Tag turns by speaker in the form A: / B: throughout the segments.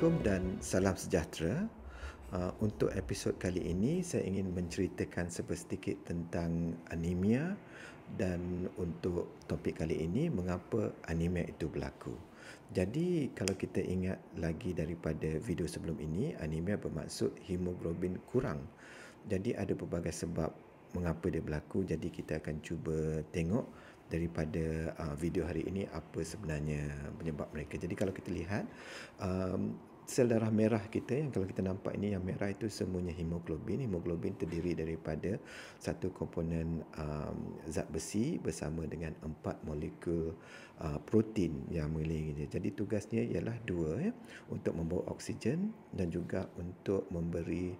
A: Assalamualaikum dan salam sejahtera. Untuk episod kali ini, saya ingin menceritakan sedikit tentang anemia dan untuk topik kali ini, mengapa anemia itu berlaku. Jadi, kalau kita ingat lagi daripada video sebelum ini, anemia bermaksud hemoglobin kurang. Jadi, ada pelbagai sebab mengapa dia berlaku. Jadi, kita akan cuba tengok daripada video hari ini apa sebenarnya penyebab mereka. Jadi kalau kita lihat sel darah merah kita, yang kalau kita nampak ini yang merah itu semuanya hemoglobin. Hemoglobin terdiri daripada satu komponen zat besi bersama dengan 4 molekul protein yang mengelilingi dia. Jadi tugasnya ialah dua, untuk membawa oksigen dan juga untuk memberi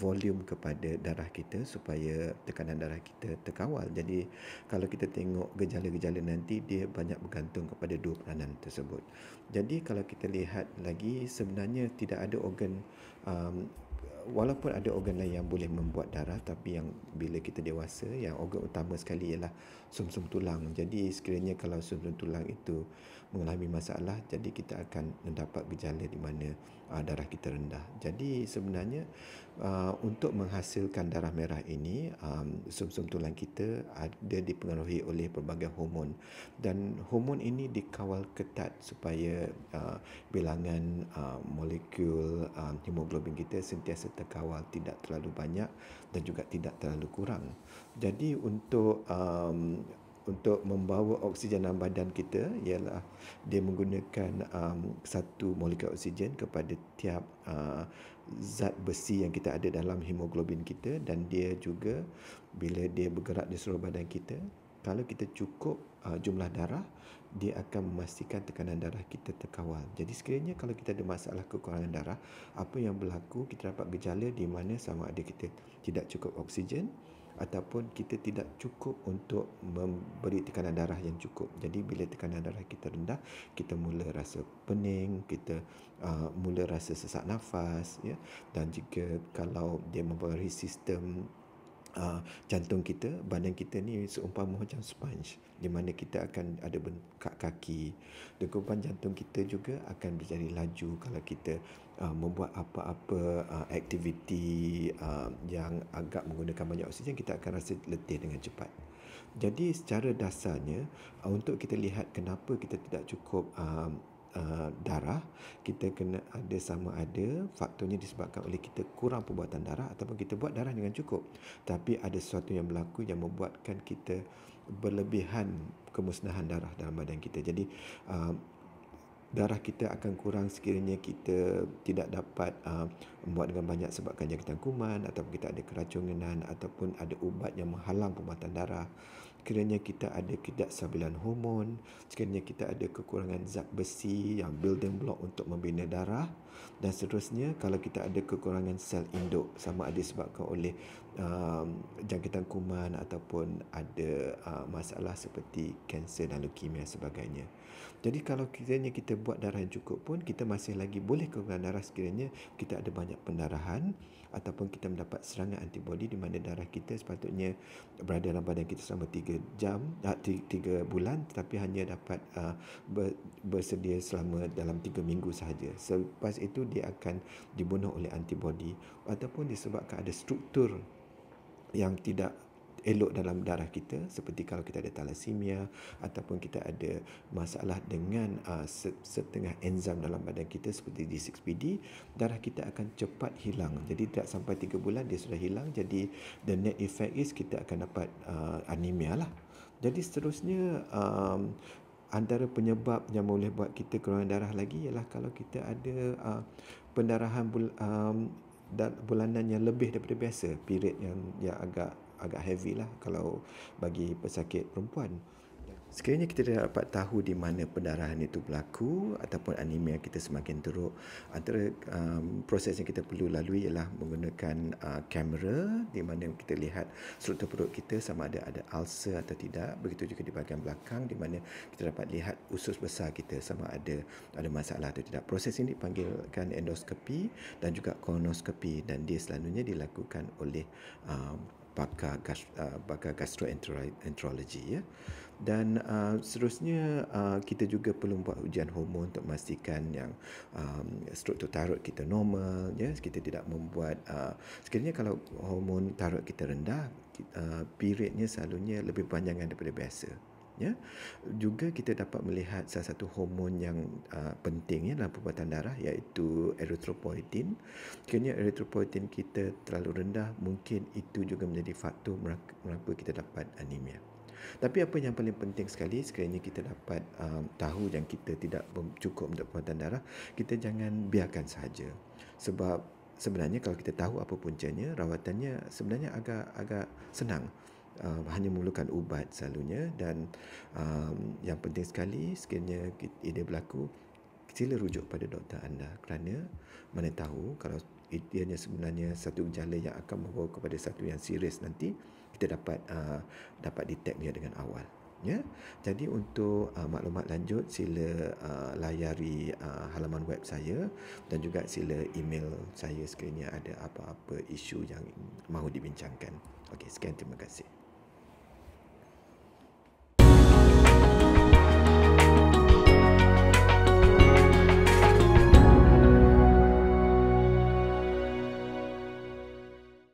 A: volume kepada darah kita supaya tekanan darah kita terkawal. Jadi kalau kita tengok gejala-gejala nanti, dia banyak bergantung kepada dua peranan tersebut. Jadi kalau kita lihat lagi, sebenarnya tidak ada organ, walaupun ada organ lain yang boleh membuat darah, tapi yang bila kita dewasa, yang organ utama sekali ialah sumsum tulang. Jadi sekiranya kalau sumsum tulang itu mengalami masalah, jadi kita akan mendapat gejala di mana darah kita rendah. Jadi sebenarnya untuk menghasilkan darah merah ini, sumsum tulang kita ada dipengaruhi oleh pelbagai hormon, dan hormon ini dikawal ketat supaya bilangan molekul hemoglobin kita sentiasa terkawal, tidak terlalu banyak dan juga tidak terlalu kurang. Jadi untuk membawa oksigen dalam badan kita ialah dia menggunakan satu molekul oksigen kepada tiap zat besi yang kita ada dalam hemoglobin kita, dan dia juga bila dia bergerak di seluruh badan kita, kalau kita cukup jumlah darah, dia akan memastikan tekanan darah kita terkawal. Jadi sekiranya kalau kita ada masalah kekurangan darah, apa yang berlaku, kita dapat gejala di mana sama ada kita tidak cukup oksigen ataupun kita tidak cukup untuk memberi tekanan darah yang cukup. Jadi bila tekanan darah kita rendah, kita mula rasa pening, kita mula rasa sesak nafas, ya. Dan jika kalau dia mempengaruhi sistem jantung kita, badan kita ni seumpama macam sponge, di mana kita akan ada bengkak kaki. Degupan jantung kita juga akan berjadi laju kalau kita membuat apa-apa aktiviti yang agak menggunakan banyak oksigen, kita akan rasa letih dengan cepat. Jadi secara dasarnya, untuk kita lihat kenapa kita tidak cukup darah, kita kena ada sama ada faktornya disebabkan oleh kita kurang perbuatan darah ataupun kita buat darah dengan cukup, tapi ada sesuatu yang berlaku yang membuatkan kita berlebihan kemusnahan darah dalam badan kita. Jadi darah kita akan kurang sekiranya kita tidak dapat membuat dengan banyak sebabkan jangkitan kuman, ataupun kita ada keracunan, ataupun ada ubat yang menghalang pembuatan darah. Sekiranya kita ada ketidakstabilan hormon, sekiranya kita ada kekurangan zat besi yang building block untuk membina darah, dan seterusnya. Kalau kita ada kekurangan sel induk, sama ada disebabkan oleh jangkitan kuman ataupun ada masalah seperti kanser dan leukemia sebagainya. Jadi kalau kiranya kita buat darah yang cukup pun, kita masih lagi boleh kekurangan darah sekiranya kita ada banyak pendarahan ataupun kita mendapat serangan antibodi, di mana darah kita sepatutnya berada dalam badan kita selama 3 bulan, tetapi hanya dapat bersedia selama dalam 3 minggu sahaja. Selepas itu dia akan dibunuh oleh antibodi, ataupun disebabkan ada struktur yang tidak elok dalam darah kita, seperti kalau kita ada thalassemia ataupun kita ada masalah dengan setengah enzim dalam badan kita seperti D6PD, darah kita akan cepat hilang. Jadi tidak sampai 3 bulan dia sudah hilang. Jadi the net effect is kita akan dapat anemia lah. Jadi seterusnya, antara penyebab yang boleh buat kita kekurangan darah lagi ialah kalau kita ada pendarahan bulanan yang lebih daripada biasa, period yang agak heavy lah kalau bagi pesakit perempuan. Sekiranya kita dapat tahu di mana pendarahan itu berlaku ataupun anemia kita semakin teruk, antara proses yang kita perlu lalui ialah menggunakan kamera, di mana kita lihat struktur perut kita sama ada ulcer atau tidak. Begitu juga di bahagian belakang, di mana kita dapat lihat usus besar kita sama ada masalah atau tidak. Proses ini dipanggilkan endoskopi dan juga kolonoskopi, dan dia selalunya dilakukan oleh pakar gastroenterologi, ya. Dan seterusnya kita juga perlu buat ujian hormon untuk memastikan yang struktur tarut kita normal, ya. Kita tidak membuat sekiranya kalau hormon tarut kita rendah, periodnya selalunya lebih panjang daripada biasa, ya. Juga kita dapat melihat salah satu hormon yang penting dalam perubatan darah, iaitu erythropoietin. Sekiranya erythropoietin kita terlalu rendah, mungkin itu juga menjadi faktor mengapa kita dapat anemia. Tapi apa yang paling penting sekali, sekiranya kita dapat tahu yang kita tidak cukup untuk perubatan darah, kita jangan biarkan sahaja. Sebab sebenarnya kalau kita tahu apa puncanya, rawatannya sebenarnya agak senang. Hanya memerlukan ubat selalunya, dan yang penting sekali, sekiranya ia berlaku, sila rujuk pada doktor anda, kerana mana tahu kalau ianya sebenarnya satu gejala yang akan membawa kepada satu yang serius nanti, kita dapat detect dia dengan awal, ya. Jadi untuk maklumat lanjut, sila layari halaman web saya, dan juga sila email saya sekiranya ada apa-apa isu yang mahu dibincangkan. Okey, sekian, terima kasih.